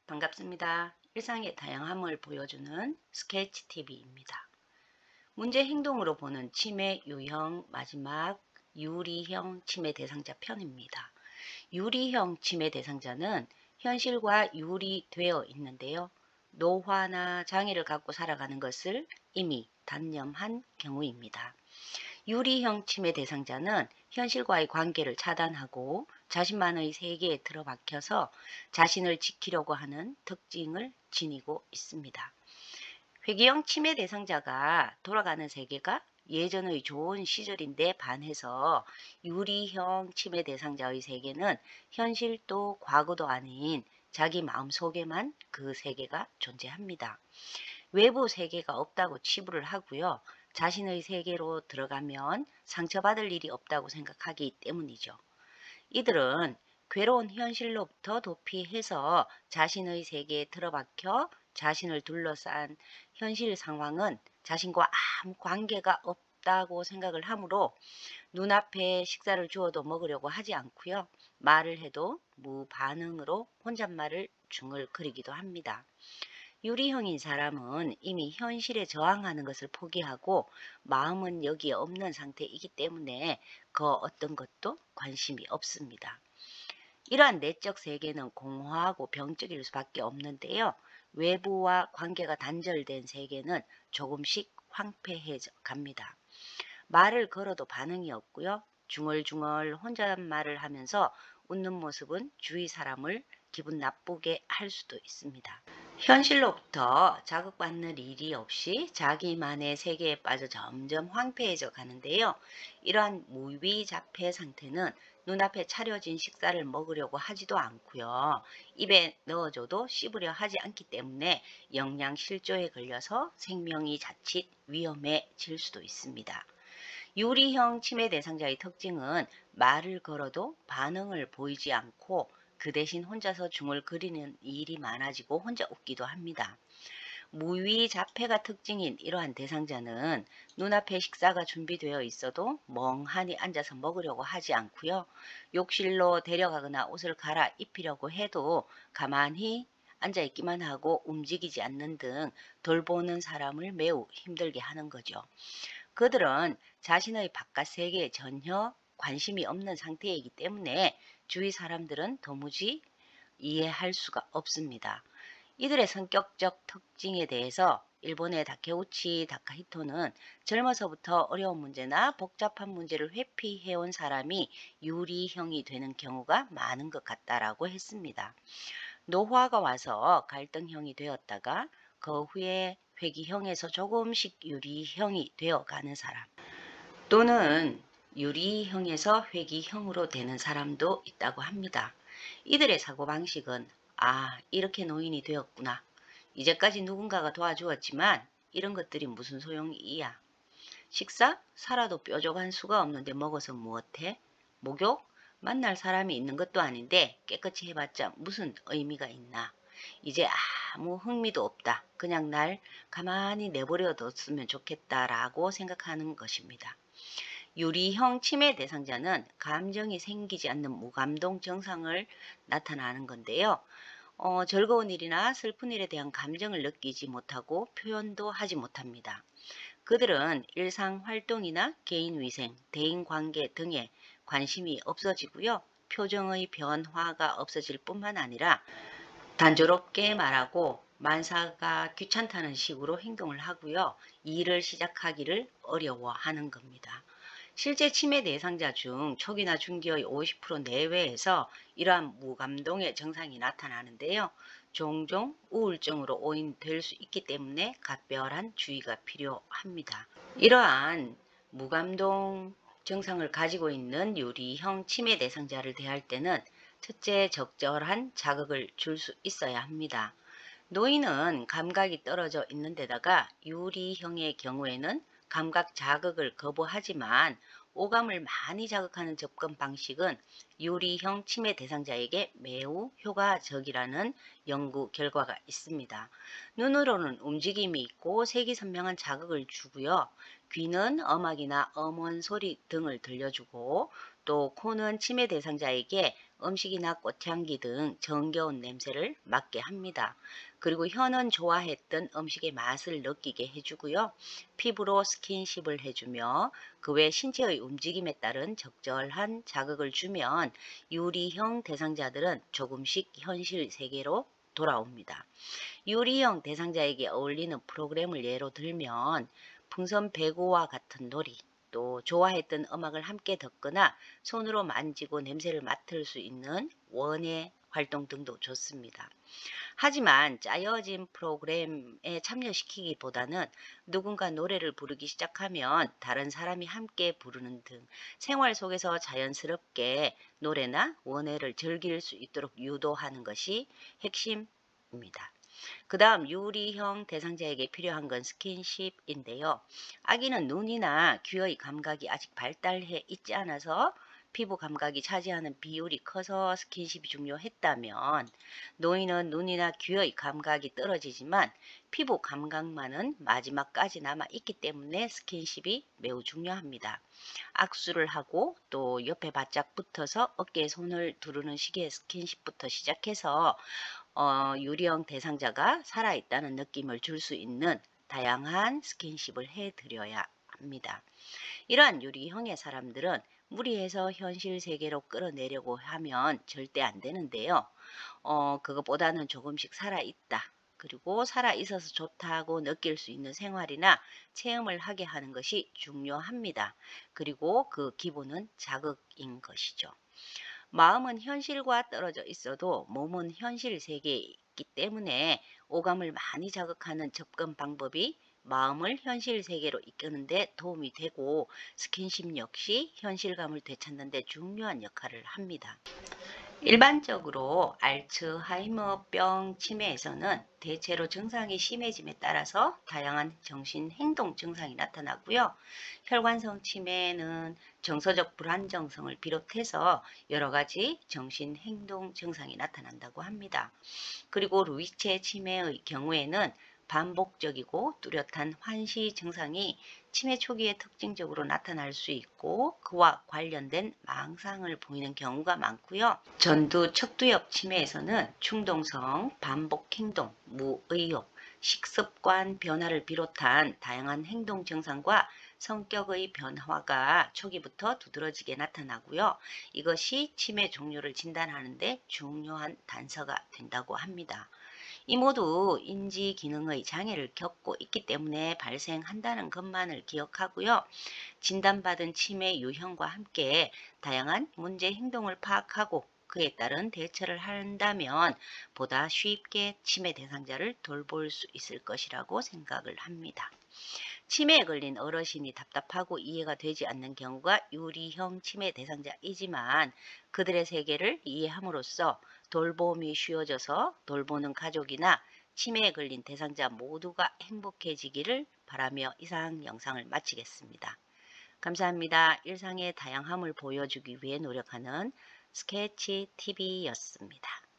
반갑습니다. 일상의 다양함을 보여주는 스케치 TV입니다. 문제 행동으로 보는 치매 유형 마지막 유리형 치매 대상자 편입니다. 유리형 치매 대상자는 현실과 유리되어 있는데요. 노화나 장애를 갖고 살아가는 것을 이미 단념한 경우입니다. 유리형 치매 대상자는 현실과의 관계를 차단하고 자신만의 세계에 틀어박혀서 자신을 지키려고 하는 특징을 지니고 있습니다. 회귀형 치매 대상자가 돌아가는 세계가 예전의 좋은 시절인데 반해서 유리형 치매 대상자의 세계는 현실도 과거도 아닌 자기 마음속에만 그 세계가 존재합니다. 외부 세계가 없다고 치부를 하고요. 자신의 세계로 들어가면 상처받을 일이 없다고 생각하기 때문이죠. 이들은 괴로운 현실로부터 도피해서 자신의 세계에 틀어박혀 자신을 둘러싼 현실 상황은 자신과 아무 관계가 없다고 생각을 하므로 눈앞에 식사를 주어도 먹으려고 하지 않고요. 말을 해도 무반응으로 혼잣말을 중얼거리기도 합니다. 유리형인 사람은 이미 현실에 저항하는 것을 포기하고 마음은 여기에 없는 상태이기 때문에 그 어떤 것도 관심이 없습니다. 이러한 내적 세계는 공허하고 병적일 수밖에 없는데요. 외부와 관계가 단절된 세계는 조금씩 황폐해져 갑니다. 말을 걸어도 반응이 없고요. 중얼중얼 혼잣말을 하면서 웃는 모습은 주위 사람을 기분 나쁘게 할 수도 있습니다. 현실로부터 자극받는 일이 없이 자기만의 세계에 빠져 점점 황폐해져 가는데요. 이러한 무위자폐 상태는 눈앞에 차려진 식사를 먹으려고 하지도 않고요. 입에 넣어줘도 씹으려 하지 않기 때문에 영양실조에 걸려서 생명이 자칫 위험해질 수도 있습니다. 유리형 치매 대상자의 특징은 말을 걸어도 반응을 보이지 않고 그 대신 혼자서 중얼거리는 일이 많아지고 혼자 웃기도 합니다. 무위자폐가 특징인 이러한 대상자는 눈앞에 식사가 준비되어 있어도 멍하니 앉아서 먹으려고 하지 않고요. 욕실로 데려가거나 옷을 갈아입히려고 해도 가만히 앉아있기만 하고 움직이지 않는 등 돌보는 사람을 매우 힘들게 하는 거죠. 그들은 자신의 바깥 세계에 전혀 관심이 없는 상태이기 때문에 주위 사람들은 도무지 이해할 수가 없습니다. 이들의 성격적 특징에 대해서 일본의 다케우치 다카히토는 젊어서부터 어려운 문제나 복잡한 문제를 회피해온 사람이 유리형이 되는 경우가 많은 것 같다라고 했습니다. 노화가 와서 갈등형이 되었다가 그 후에 회귀형에서 조금씩 유리형이 되어가는 사람, 또는 유리형에서 회귀형으로 되는 사람도 있다고 합니다. 이들의 사고방식은 이렇게 노인이 되었구나. 이제까지 누군가가 도와주었지만 이런 것들이 무슨 소용이야. 식사? 살아도 뾰족한 수가 없는데 먹어서 무엇해? 목욕? 만날 사람이 있는 것도 아닌데 깨끗이 해봤자 무슨 의미가 있나. 이제 아무 흥미도 없다. 그냥 날 가만히 내버려 뒀으면 좋겠다라고 생각하는 것입니다. 유리형 치매 대상자는 감정이 생기지 않는 무감동 증상을 나타나는 건데요. 즐거운 일이나 슬픈 일에 대한 감정을 느끼지 못하고 표현도 하지 못합니다. 그들은 일상활동이나 개인위생, 대인관계 등에 관심이 없어지고요. 표정의 변화가 없어질 뿐만 아니라 단조롭게 말하고 만사가 귀찮다는 식으로 행동을 하고요. 일을 시작하기를 어려워하는 겁니다. 실제 치매 대상자 중 초기나 중기의 50% 내외에서 이러한 무감동의 증상이 나타나는데요. 종종 우울증으로 오인될 수 있기 때문에 각별한 주의가 필요합니다. 이러한 무감동 증상을 가지고 있는 유리형 치매 대상자를 대할 때는 첫째, 적절한 자극을 줄 수 있어야 합니다. 노인은 감각이 떨어져 있는 데다가 유리형의 경우에는 감각 자극을 거부하지만 오감을 많이 자극하는 접근 방식은 유리형 치매 대상자에게 매우 효과적이라는 연구 결과가 있습니다. 눈으로는 움직임이 있고 색이 선명한 자극을 주고요. 귀는 음악이나 음원 소리 등을 들려주고 또 코는 치매 대상자에게 음식이나 꽃향기 등 정겨운 냄새를 맡게 합니다. 그리고 혀는 좋아했던 음식의 맛을 느끼게 해주고요. 피부로 스킨십을 해주며 그 외 신체의 움직임에 따른 적절한 자극을 주면 유리형 대상자들은 조금씩 현실 세계로 돌아옵니다. 유리형 대상자에게 어울리는 프로그램을 예로 들면 풍선 배구와 같은 놀이, 또 좋아했던 음악을 함께 듣거나 손으로 만지고 냄새를 맡을 수 있는 원예 활동 등도 좋습니다. 하지만 짜여진 프로그램에 참여시키기보다는 누군가 노래를 부르기 시작하면 다른 사람이 함께 부르는 등 생활 속에서 자연스럽게 노래나 원예를 즐길 수 있도록 유도하는 것이 핵심입니다. 그 다음 유리형 대상자에게 필요한 건 스킨십인데요. 아기는 눈이나 귀의 감각이 아직 발달해 있지 않아서 피부 감각이 차지하는 비율이 커서 스킨십이 중요했다면 노인은 눈이나 귀의 감각이 떨어지지만 피부 감각만은 마지막까지 남아 있기 때문에 스킨십이 매우 중요합니다. 악수를 하고 또 옆에 바짝 붙어서 어깨에 손을 두르는 식의 스킨십부터 시작해서 유리형 대상자가 살아있다는 느낌을 줄 수 있는 다양한 스킨십을 해드려야 합니다. 이러한 유리형의 사람들은 무리해서 현실 세계로 끌어내려고 하면 절대 안 되는데요. 그것보다는 조금씩 살아있다. 그리고 살아있어서 좋다고 느낄 수 있는 생활이나 체험을 하게 하는 것이 중요합니다. 그리고 그 기본은 자극인 것이죠. 마음은 현실과 떨어져 있어도 몸은 현실 세계에 있기 때문에 오감을 많이 자극하는 접근 방법이 마음을 현실 세계로 이끄는 데 도움이 되고 스킨십 역시 현실감을 되찾는 데 중요한 역할을 합니다. 일반적으로 알츠하이머병 치매에서는 대체로 증상이 심해짐에 따라서 다양한 정신행동 증상이 나타나고요. 혈관성 치매는 정서적 불안정성을 비롯해서 여러 가지 정신행동 증상이 나타난다고 합니다. 그리고 루이체 치매의 경우에는 반복적이고 뚜렷한 환시 증상이 치매 초기에 특징적으로 나타날 수 있고 그와 관련된 망상을 보이는 경우가 많고요. 전두 척두엽 치매에서는 충동성, 반복 행동, 무의욕, 식습관 변화를 비롯한 다양한 행동 증상과 성격의 변화가 초기부터 두드러지게 나타나고요. 이것이 치매 종류를 진단하는 데 중요한 단서가 된다고 합니다. 이 모두 인지 기능의 장애를 겪고 있기 때문에 발생한다는 것만을 기억하고요. 진단받은 치매 유형과 함께 다양한 문제 행동을 파악하고 그에 따른 대처를 한다면 보다 쉽게 치매 대상자를 돌볼 수 있을 것이라고 생각을 합니다. 치매에 걸린 어르신이 답답하고 이해가 되지 않는 경우가 유리형 치매 대상자이지만 그들의 세계를 이해함으로써 돌봄이 쉬워져서 돌보는 가족이나 치매에 걸린 대상자 모두가 행복해지기를 바라며 이상 영상을 마치겠습니다. 감사합니다. 일상의 다양함을 보여주기 위해 노력하는 스케치 TV였습니다.